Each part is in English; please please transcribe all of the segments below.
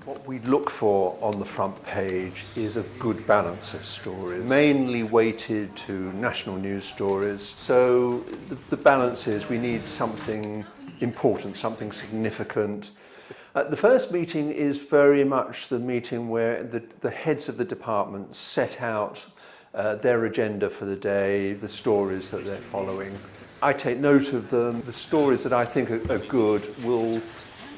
What we look for on the front page is a good balance of stories, mainly weighted to national news stories. So the balance is we need something important, something significant. The first meeting is very much the meeting where the heads of the department set out their agenda for the day, the stories that they're following. I take note of them. The stories that I think are good will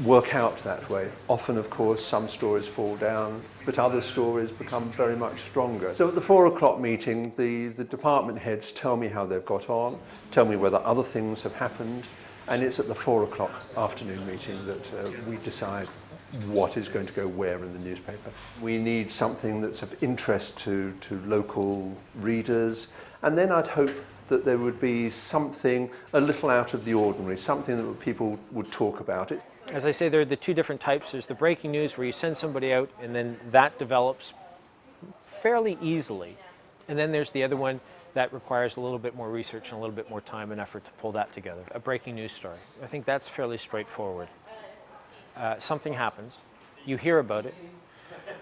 work out that way. Often, of course, some stories fall down, but other stories become very much stronger. So at the 4 o'clock meeting, the department heads tell me how they've got on, tell me whether other things have happened, and it's at the 4 o'clock afternoon meeting that we decide what is going to go where in the newspaper. We need something that's of interest to local readers, and then I'd hope that there would be something a little out of the ordinary, something that people would talk about it. As I say, there are the two different types. There's the breaking news where you send somebody out and then that develops fairly easily. And then there's the other one that requires a little bit more research and a little bit more time and effort to pull that together. A breaking news story. I think that's fairly straightforward. Something happens, you hear about it.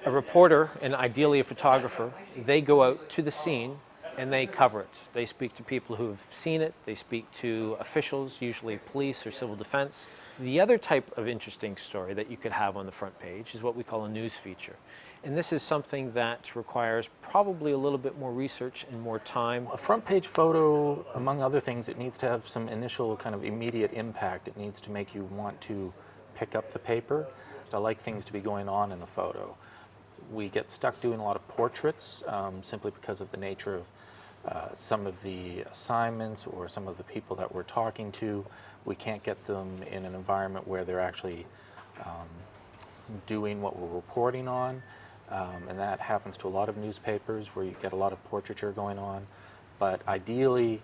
A reporter, and ideally a photographer, they go out to the scene and they cover it. They speak to people who have seen it, they speak to officials, usually police or civil defense. The other type of interesting story that you could have on the front page is what we call a news feature. And this is something that requires probably a little bit more research and more time. A front page photo, among other things, it needs to have some initial kind of immediate impact. It needs to make you want to pick up the paper. I like things to be going on in the photo. We get stuck doing a lot of portraits simply because of the nature of some of the assignments or some of the people that we're talking to. We can't get them in an environment where they're actually doing what we're reporting on, and that happens to a lot of newspapers where you get a lot of portraiture going on. But ideally,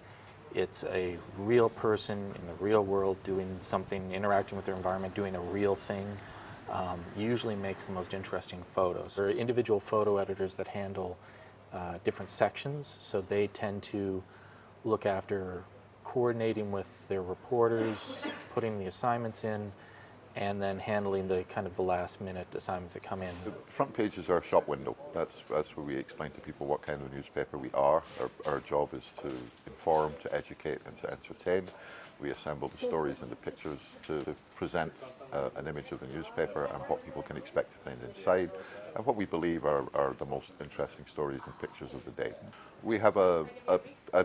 it's a real person in the real world doing something, interacting with their environment, doing a real thing. Usually makes the most interesting photos. There are individual photo editors that handle different sections, so they tend to look after coordinating with their reporters, putting the assignments in, and then handling the kind of the last minute assignments that come in. The front page is our shop window. That's where we explain to people what kind of newspaper we are. Our job is to inform, to educate, and to entertain. We assemble the stories and the pictures to present an image of the newspaper and what people can expect to find inside, and what we believe are the most interesting stories and pictures of the day. We have a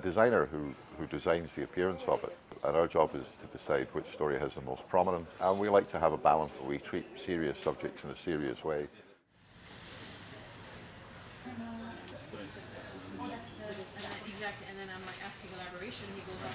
designer who designs the appearance of it, and our job is to decide which story has the most prominence, and we like to have a balance where we treat serious subjects in a serious way. Exactly, and then I'm like asking elaboration, he goes on.